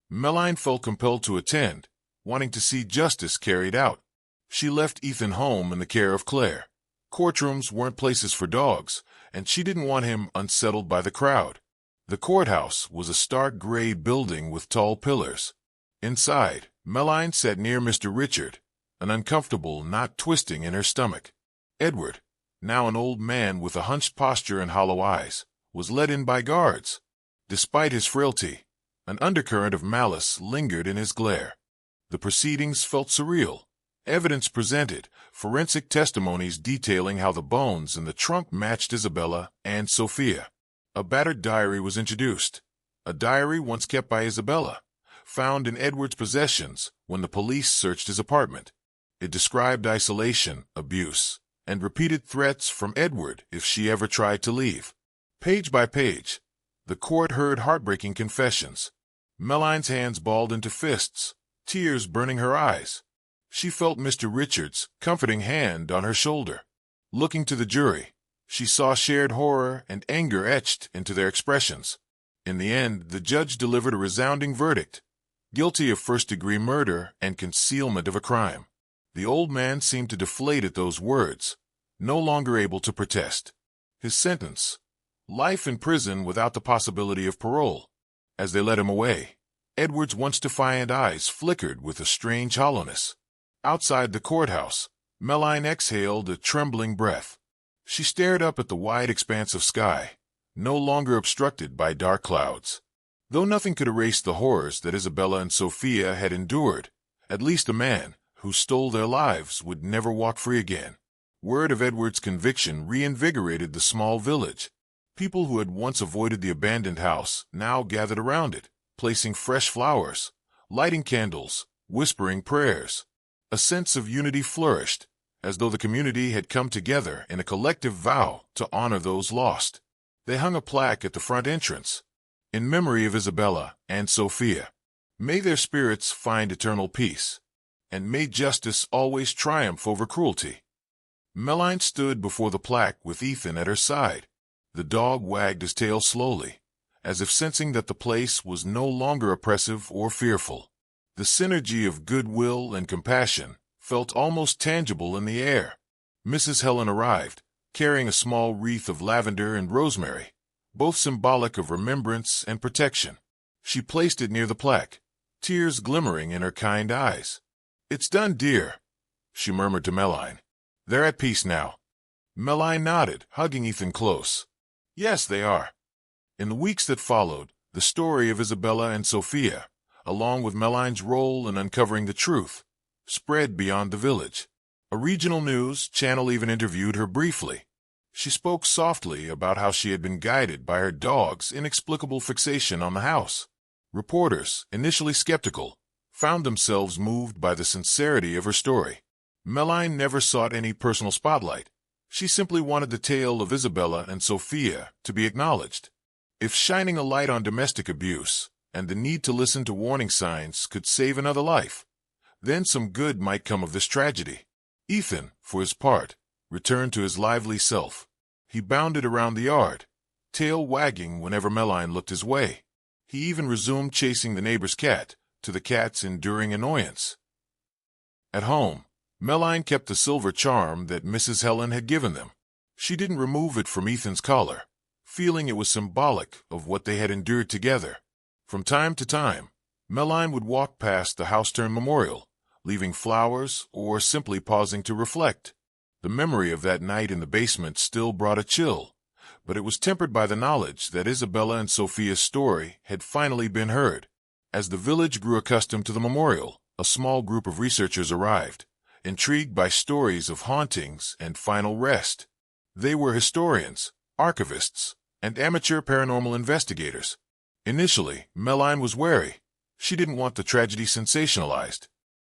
Meline felt compelled to attend, wanting to see justice carried out. She left Ethan home in the care of Claire. Courtrooms weren't places for dogs, and she didn't want him unsettled by the crowd. The courthouse was a stark gray building with tall pillars. Inside, Meline sat near Mr. Richard, an uncomfortable knot twisting in her stomach. Edward, now an old man with a hunched posture and hollow eyes, was led in by guards. Despite his frailty, an undercurrent of malice lingered in his glare. The proceedings felt surreal. Evidence presented, forensic testimonies detailing how the bones in the trunk matched Isabella and Sophia. A battered diary was introduced, a diary once kept by Isabella, found in Edward's possessions when the police searched his apartment. It described isolation, abuse, and repeated threats from Edward if she ever tried to leave. Page by page, the court heard heartbreaking confessions. Meline's hands balled into fists, tears burning her eyes. She felt Mr. Richard's comforting hand on her shoulder. Looking to the jury, she saw shared horror and anger etched into their expressions. In the end, the judge delivered a resounding verdict, guilty of first-degree murder and concealment of a crime. The old man seemed to deflate at those words, no longer able to protest. His sentence: life in prison without the possibility of parole. As they led him away, Edward's once defiant eyes flickered with a strange hollowness. Outside the courthouse, Meline exhaled a trembling breath. She stared up at the wide expanse of sky, no longer obstructed by dark clouds. Though nothing could erase the horrors that Isabella and Sophia had endured, at least a man who stole their lives would never walk free again. Word of Edward's conviction reinvigorated the small village. People who had once avoided the abandoned house now gathered around it, placing fresh flowers, lighting candles, whispering prayers. A sense of unity flourished, as though the community had come together in a collective vow to honor those lost. They hung a plaque at the front entrance, in memory of Isabella and Sophia. May their spirits find eternal peace, and may justice always triumph over cruelty. Meline stood before the plaque with Ethan at her side. The dog wagged his tail slowly, as if sensing that the place was no longer oppressive or fearful. The synergy of goodwill and compassion felt almost tangible in the air. Mrs. Helen arrived, carrying a small wreath of lavender and rosemary, both symbolic of remembrance and protection. She placed it near the plaque, tears glimmering in her kind eyes. "It's done, dear," she murmured to Meline. "They're at peace now." Meline nodded, hugging Ethan close. "Yes, they are." In the weeks that followed, the story of Isabella and Sophia, along with Meline's role in uncovering the truth, spread beyond the village. A regional news channel even interviewed her briefly. She spoke softly about how she had been guided by her dog's inexplicable fixation on the house. Reporters, initially skeptical, found themselves moved by the sincerity of her story. Meline never sought any personal spotlight. She simply wanted the tale of Isabella and Sophia to be acknowledged. If shining a light on domestic abuse and the need to listen to warning signs could save another life, then some good might come of this tragedy. Ethan, for his part, returned to his lively self. He bounded around the yard, tail wagging whenever Meline looked his way. He even resumed chasing the neighbor's cat, to the cat's enduring annoyance. At home, Meline kept the silver charm that Mrs. Helen had given them. She didn't remove it from Ethan's collar, feeling it was symbolic of what they had endured together. From time to time, Meline would walk past the house-turned memorial, leaving flowers or simply pausing to reflect. The memory of that night in the basement still brought a chill, but it was tempered by the knowledge that Isabella and Sophia's story had finally been heard. As the village grew accustomed to the memorial, a small group of researchers arrived, intrigued by stories of hauntings and final rest. They were historians, archivists, and amateur paranormal investigators. Initially, Meline was wary. She didn't want the tragedy sensationalized,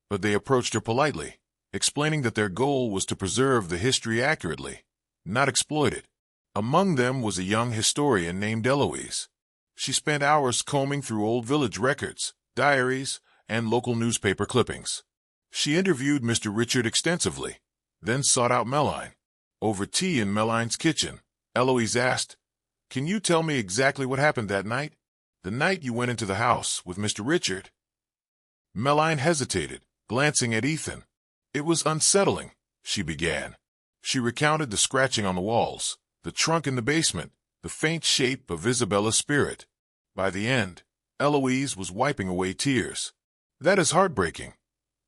but they approached her politely, explaining that their goal was to preserve the history accurately, not exploit it. Among them was a young historian named Eloise. She spent hours combing through old village records, diaries, and local newspaper clippings. She interviewed Mr. Richard extensively, then sought out Meline. Over tea in Meline's kitchen, Eloise asked, "Can you tell me exactly what happened that night? The night you went into the house with Mr. Richard?" Meline hesitated, glancing at Ethan. "It was unsettling," she began. She recounted the scratching on the walls, the trunk in the basement, the faint shape of Isabella's spirit. By the end, Eloise was wiping away tears. "That is heartbreaking,"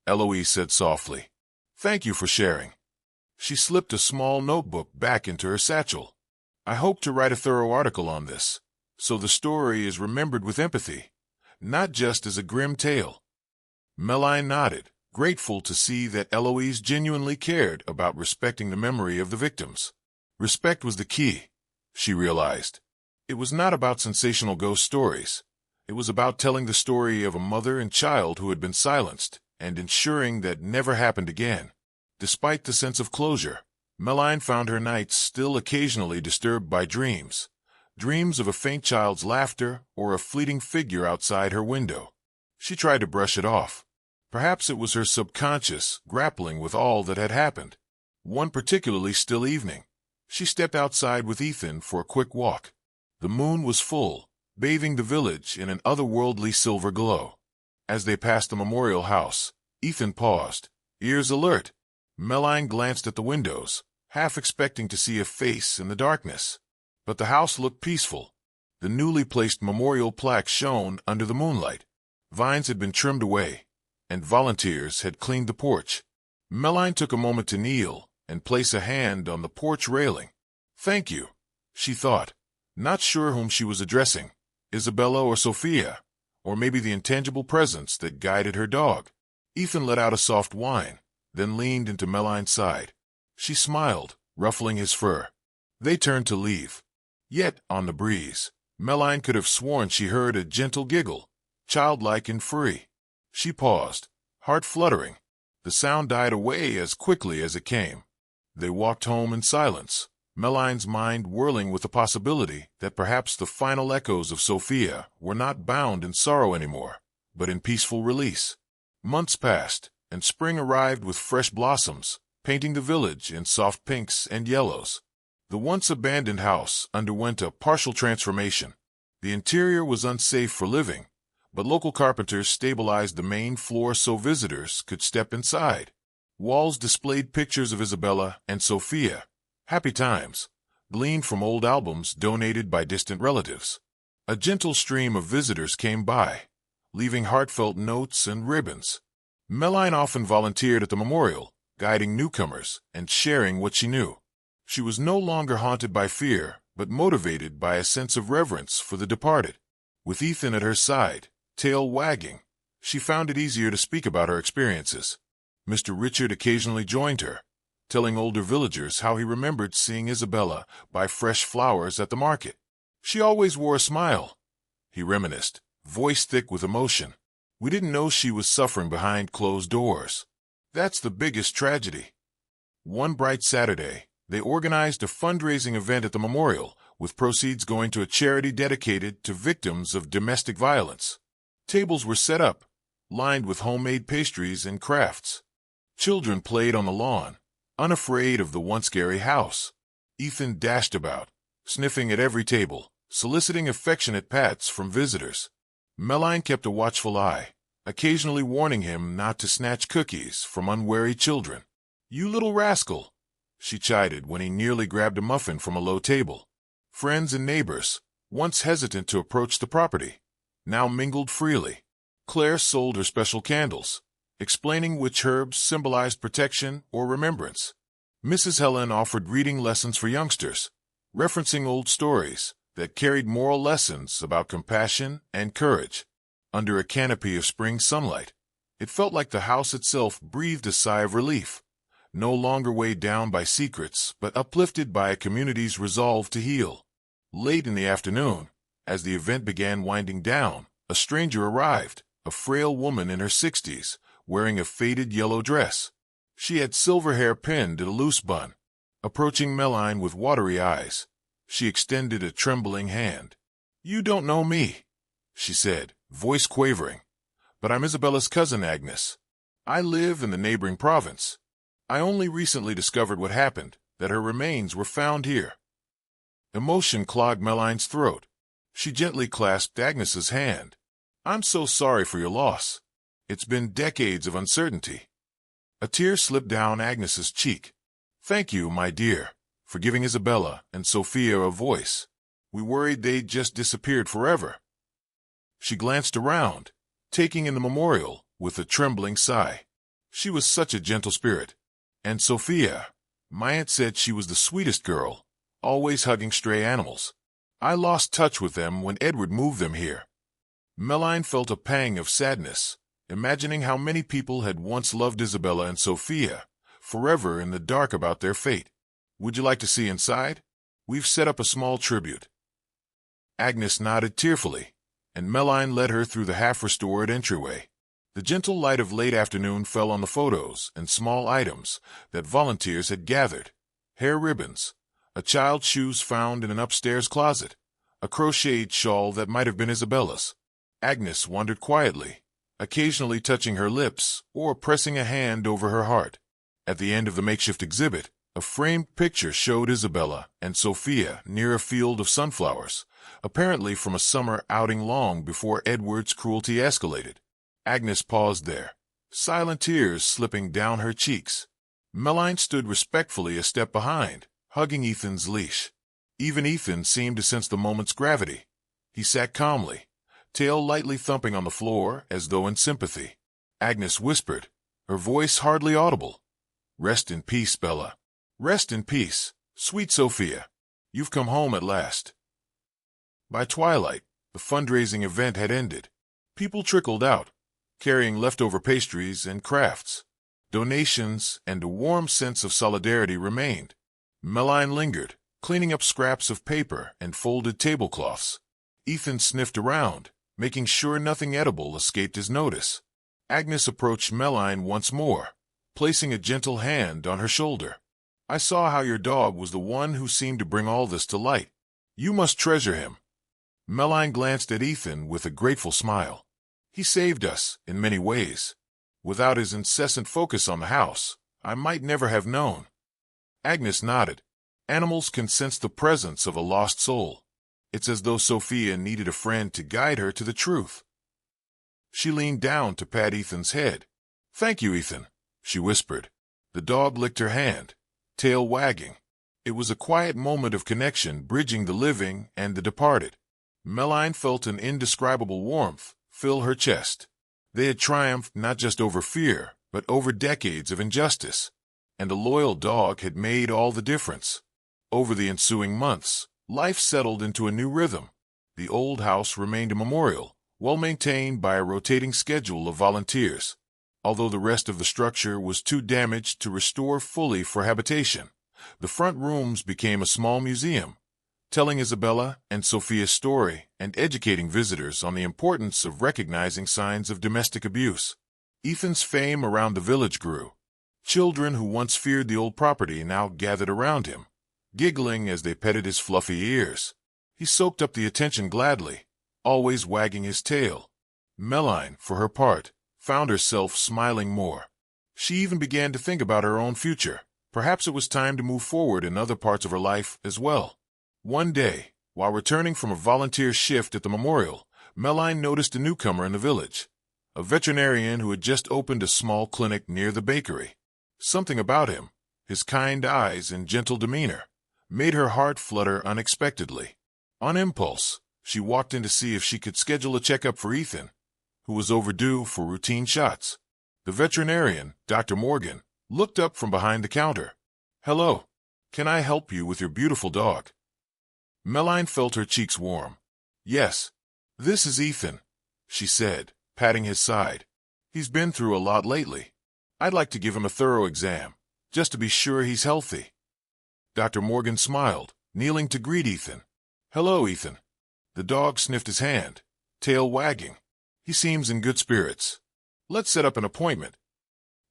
Eloise said softly. "Thank you for sharing." She slipped a small notebook back into her satchel. "I hope to write a thorough article on this, so the story is remembered with empathy, not just as a grim tale." Meline nodded, grateful to see that Eloise genuinely cared about respecting the memory of the victims. Respect was the key, she realized. It was not about sensational ghost stories. It was about telling the story of a mother and child who had been silenced and ensuring that never happened again. Despite the sense of closure, Meline found her nights still occasionally disturbed by dreams. Dreams of a faint child's laughter or a fleeting figure outside her window. She tried to brush it off. Perhaps it was her subconscious grappling with all that had happened. One particularly still evening, she stepped outside with Ethan for a quick walk. The moon was full, bathing the village in an otherworldly silver glow. As they passed the memorial house, Ethan paused, ears alert. Meline glanced at the windows, half expecting to see a face in the darkness. But the house looked peaceful. The newly placed memorial plaque shone under the moonlight. Vines had been trimmed away, and volunteers had cleaned the porch. Meline took a moment to kneel and place a hand on the porch railing. "Thank you," she thought, not sure whom she was addressing, Isabella or Sophia, or maybe the intangible presence that guided her dog. Ethan let out a soft whine, then leaned into Meline's side. She smiled, ruffling his fur. They turned to leave. Yet, on the breeze, Meline could have sworn she heard a gentle giggle, childlike and free. She paused, heart fluttering. The sound died away as quickly as it came. They walked home in silence, Meline's mind whirling with the possibility that perhaps the final echoes of Sophia were not bound in sorrow anymore, but in peaceful release. Months passed, and spring arrived with fresh blossoms, painting the village in soft pinks and yellows. The once abandoned house underwent a partial transformation. The interior was unsafe for living, but local carpenters stabilized the main floor so visitors could step inside. Walls displayed pictures of Isabella and Sophia, happy times, gleaned from old albums donated by distant relatives. A gentle stream of visitors came by, leaving heartfelt notes and ribbons. Meline often volunteered at the memorial, guiding newcomers and sharing what she knew. She was no longer haunted by fear, but motivated by a sense of reverence for the departed. With Ethan at her side, tail wagging, she found it easier to speak about her experiences. Mr. Richard occasionally joined her, telling older villagers how he remembered seeing Isabella buy fresh flowers at the market. "She always wore a smile," he reminisced, voice thick with emotion. "We didn't know she was suffering behind closed doors. That's the biggest tragedy." One bright Saturday, they organized a fundraising event at the memorial, with proceeds going to a charity dedicated to victims of domestic violence. Tables were set up, lined with homemade pastries and crafts. Children played on the lawn, unafraid of the once scary house. Ethan dashed about, sniffing at every table, soliciting affectionate pats from visitors. Meline kept a watchful eye, occasionally warning him not to snatch cookies from unwary children. "You little rascal," she chided when he nearly grabbed a muffin from a low table. Friends and neighbors, once hesitant to approach the property, now mingled freely. Claire sold her special candles, explaining which herbs symbolized protection or remembrance. Mrs. Helen offered reading lessons for youngsters, referencing old stories that carried moral lessons about compassion and courage. Under a canopy of spring sunlight, it felt like the house itself breathed a sigh of relief, no longer weighed down by secrets, but uplifted by a community's resolve to heal. Late in the afternoon, as the event began winding down, a stranger arrived, a frail woman in her 60s, wearing a faded yellow dress. She had silver hair pinned in a loose bun. Approaching Meline with watery eyes, She extended a trembling hand. "You don't know me," she said, voice quavering. "But I'm Isabella's cousin, Agnes. I live in the neighboring province. I only recently discovered what happened, that her remains were found here." Emotion clogged Meline's throat. She gently clasped Agnes's hand. "I'm so sorry for your loss. It's been decades of uncertainty." A tear slipped down Agnes's cheek. "Thank you, my dear, for giving Isabella and Sophia a voice. We worried they'd just disappeared forever." She glanced around, taking in the memorial with a trembling sigh. She was such a gentle spirit. And Sophia, my aunt said she was the sweetest girl, always hugging stray animals. I lost touch with them when Edward moved them here. Meline felt a pang of sadness, imagining how many people had once loved Isabella and Sophia, forever in the dark about their fate. "Would you like to see inside? We've set up a small tribute." Agnes nodded tearfully, and Meline led her through the half-restored entryway. The gentle light of late afternoon fell on the photos and small items that volunteers had gathered. Hair ribbons, a child's shoes found in an upstairs closet, a crocheted shawl that might have been Isabella's. Agnes wondered quietly, occasionally touching her lips or pressing a hand over her heart. At the end of the makeshift exhibit, a framed picture showed Isabella and Sophia near a field of sunflowers, apparently from a summer outing long before Edward's cruelty escalated. Agnes paused there, silent tears slipping down her cheeks. Meline stood respectfully a step behind, hugging Ethan's leash. Even Ethan seemed to sense the moment's gravity. He sat calmly, tail lightly thumping on the floor as though in sympathy. Agnes whispered, her voice hardly audible, "Rest in peace, Bella. Rest in peace, sweet Sophia. You've come home at last." By twilight, the fundraising event had ended. People trickled out, carrying leftover pastries and crafts. Donations and a warm sense of solidarity remained. Meline lingered, cleaning up scraps of paper and folded tablecloths. Ethan sniffed around, making sure nothing edible escaped his notice. Agnes approached Meline once more, placing a gentle hand on her shoulder. "I saw how your dog was the one who seemed to bring all this to light. You must treasure him." Meline glanced at Ethan with a grateful smile. "He saved us, in many ways. Without his incessant focus on the house, I might never have known." Agnes nodded. Animals can sense the presence of a lost soul. It's as though Sophia needed a friend to guide her to the truth. She leaned down to pat Ethan's head. "Thank you, Ethan," she whispered. The dog licked her hand, tail wagging. It was a quiet moment of connection bridging the living and the departed. Meline felt an indescribable warmth fill her chest. They had triumphed not just over fear, but over decades of injustice. And a loyal dog had made all the difference. Over the ensuing months, life settled into a new rhythm. The old house remained a memorial, well maintained by a rotating schedule of volunteers, although the rest of the structure was too damaged to restore fully for habitation. The front rooms became a small museum, telling Isabella and Sophia's story and educating visitors on the importance of recognizing signs of domestic abuse. Ethan's fame around the village grew. Children who once feared the old property now gathered around him, giggling as they petted his fluffy ears. He soaked up the attention gladly, always wagging his tail. Meline, for her part, found herself smiling more. She even began to think about her own future. Perhaps it was time to move forward in other parts of her life as well. One day, while returning from a volunteer shift at the memorial, Meline noticed a newcomer in the village, a veterinarian who had just opened a small clinic near the bakery. Something about him, his kind eyes and gentle demeanor, made her heart flutter unexpectedly. On impulse, she walked in to see if she could schedule a checkup for Ethan, who was overdue for routine shots. The veterinarian, Dr. Morgan, looked up from behind the counter. "Hello. Can I help you with your beautiful dog?" Meline felt her cheeks warm. "Yes, this is Ethan," she said, patting his side. "He's been through a lot lately. I'd like to give him a thorough exam, just to be sure he's healthy." Dr. Morgan smiled, kneeling to greet Ethan. "Hello, Ethan." The dog sniffed his hand, tail wagging. "He seems in good spirits. Let's set up an appointment."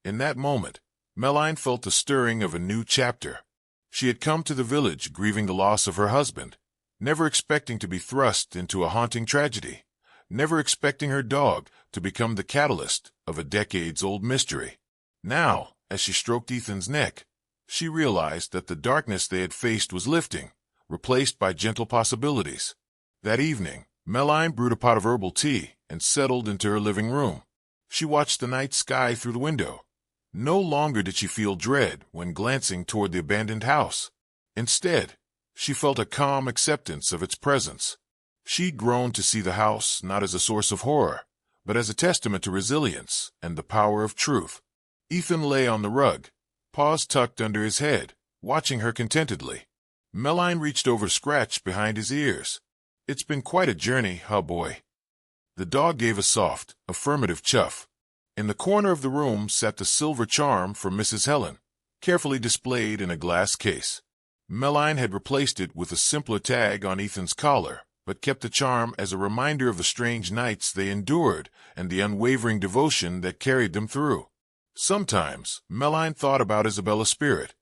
In that moment, Meline felt the stirring of a new chapter. She had come to the village grieving the loss of her husband, never expecting to be thrust into a haunting tragedy, never expecting her dog to become the catalyst of a decades-old mystery. Now, as she stroked Ethan's neck, she realized that the darkness they had faced was lifting, replaced by gentle possibilities. That evening, Meline brewed a pot of herbal tea and settled into her living room. She watched the night sky through the window. No longer did she feel dread when glancing toward the abandoned house. Instead, she felt a calm acceptance of its presence. She'd grown to see the house not as a source of horror, but as a testament to resilience and the power of truth. Ethan lay on the rug, paws tucked under his head, watching her contentedly. Meline reached over, scratched behind his ears. "It's been quite a journey, huh, boy?" The dog gave a soft, affirmative chuff. In the corner of the room sat the silver charm for Mrs. Helen, carefully displayed in a glass case. Meline had replaced it with a simpler tag on Ethan's collar, but kept the charm as a reminder of the strange nights they endured and the unwavering devotion that carried them through. Sometimes, Meline thought about Isabella's spirit,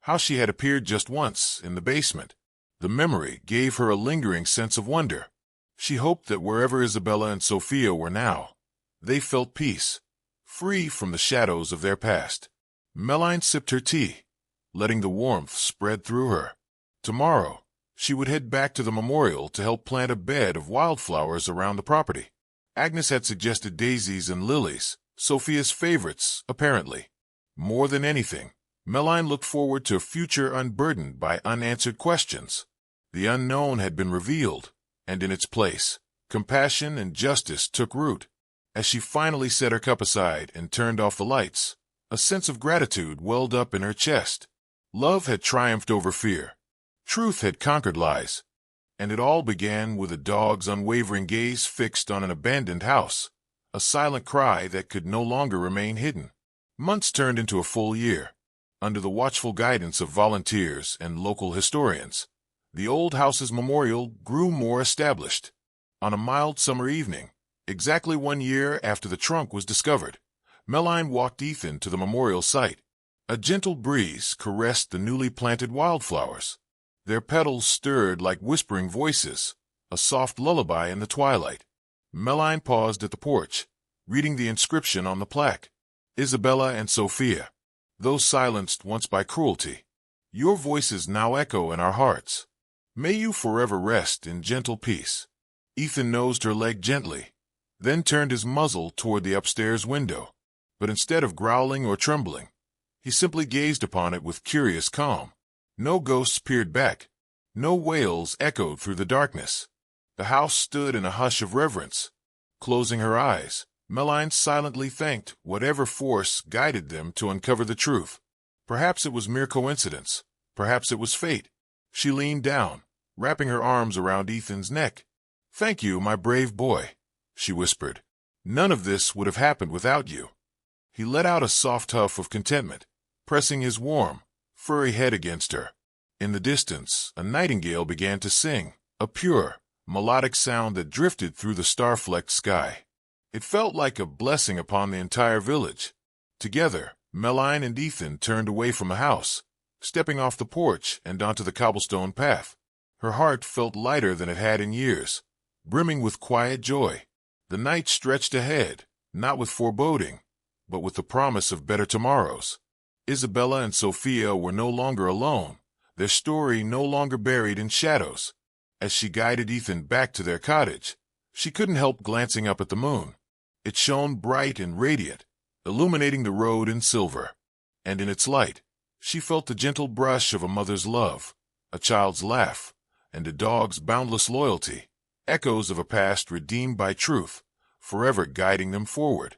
how she had appeared just once in the basement. The memory gave her a lingering sense of wonder. She hoped that wherever Isabella and Sophia were now, they felt peace, free from the shadows of their past. Meline sipped her tea, letting the warmth spread through her. Tomorrow, she would head back to the memorial to help plant a bed of wildflowers around the property. Agnes had suggested daisies and lilies, Sophia's favorites, apparently. More than anything, Meline looked forward to a future unburdened by unanswered questions. The unknown had been revealed, and in its place, compassion and justice took root. As she finally set her cup aside and turned off the lights, a sense of gratitude welled up in her chest. Love had triumphed over fear. Truth had conquered lies. And it all began with a dog's unwavering gaze fixed on an abandoned house, a silent cry that could no longer remain hidden. Months turned into a full year. Under the watchful guidance of volunteers and local historians, the old house's memorial grew more established. On a mild summer evening, exactly 1 year after the trunk was discovered, Meline walked Ethan to the memorial site. A gentle breeze caressed the newly planted wildflowers. Their petals stirred like whispering voices, a soft lullaby in the twilight. Meline paused at the porch, reading the inscription on the plaque. "Isabella and Sophia, those silenced once by cruelty, your voices now echo in our hearts. May you forever rest in gentle peace." Ethan nosed her leg gently, then turned his muzzle toward the upstairs window. But instead of growling or trembling, he simply gazed upon it with curious calm. No ghosts peered back. No wails echoed through the darkness. The house stood in a hush of reverence. Closing her eyes, Meline silently thanked whatever force guided them to uncover the truth. Perhaps it was mere coincidence. Perhaps it was fate. She leaned down, wrapping her arms around Ethan's neck. "Thank you, my brave boy," she whispered. "None of this would have happened without you." He let out a soft huff of contentment, pressing his warm, furry head against her. In the distance, a nightingale began to sing, a pure, melodic sound that drifted through the star-flecked sky. It felt like a blessing upon the entire village. Together, Meline and Ethan turned away from the house, stepping off the porch and onto the cobblestone path. Her heart felt lighter than it had in years, brimming with quiet joy. The night stretched ahead, not with foreboding, but with the promise of better tomorrows. Isabella and Sophia were no longer alone, their story no longer buried in shadows. As she guided Ethan back to their cottage, she couldn't help glancing up at the moon. It shone bright and radiant, illuminating the road in silver. And in its light, she felt the gentle brush of a mother's love, a child's laugh, and a dog's boundless loyalty, echoes of a past redeemed by truth, forever guiding them forward.